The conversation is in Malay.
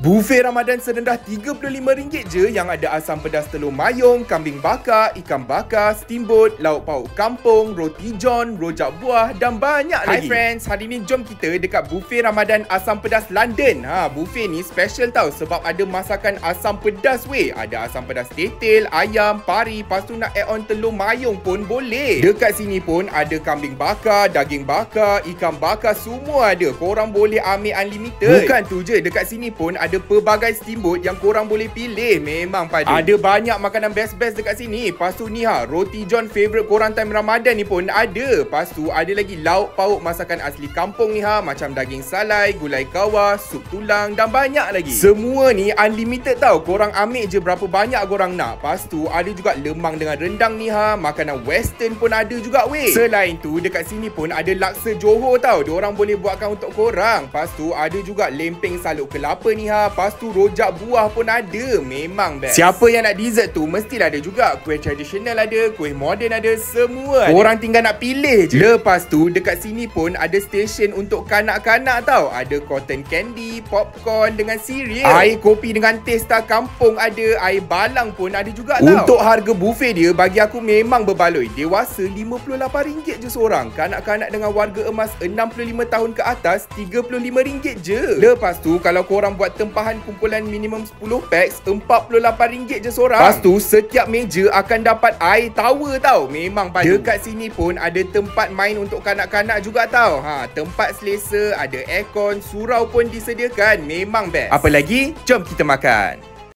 Buffet Ramadan serendah RM35 je yang ada asam pedas telur mayung, kambing bakar, ikan bakar, steamboat, lauk pauk kampung, roti john, rojak buah dan banyak lagi. Hi friends, hari ni jom kita dekat Buffet Ramadan Asam Pedas London. Buffet ni special tau sebab ada masakan asam pedas weh. Ada asam pedas tetel, ayam, pari, lepas tu nak add on telur mayung pun boleh. Dekat sini pun ada kambing bakar, daging bakar, ikan bakar, semua ada. Korang boleh ambil unlimited. Bukan tu je, dekat sini pun ada pelbagai steamboat yang korang boleh pilih. Memang pada ada banyak makanan best-best dekat sini. Lepas tu ni roti john favourite korang time Ramadan ni pun ada. Lepas tu ada lagi lauk pauk masakan asli kampung ni macam daging salai, gulai kawar, sup tulang dan banyak lagi. Semua ni unlimited tau. Korang ambil je berapa banyak korang nak. Lepas tu ada juga lemang dengan rendang ni makanan western pun ada juga weh. Selain tu dekat sini pun ada laksa Johor tau. Diorang boleh buatkan untuk korang. Lepas tu ada juga lempeng salut kelapa ni lepas tu rojak buah pun ada. Memang best. Siapa yang nak dessert tu mestilah ada juga. Kuih tradisional ada, kuih moden ada, semua ada. Korang tinggal nak pilih je. Lepas tu dekat sini pun ada stesen untuk kanak-kanak tau. Ada cotton candy, popcorn dengan cereal, air kopi dengan testa kampung ada, air balang pun ada juga tau. Untuk harga buffet dia bagi aku memang berbaloi. Dewasa RM58 je seorang. Kanak-kanak dengan warga emas 65 tahun ke atas RM35 je. Lepas tu kalau korang buat tempahan kumpulan minimum 10 packs RM48 je seorang. Lepas tu setiap meja akan dapat air tower tau. Memang padu. Dekat sini pun ada tempat main untuk kanak-kanak juga tau. Tempat selesa, ada aircon, surau pun disediakan. Memang best. Apa lagi? Jom kita makan.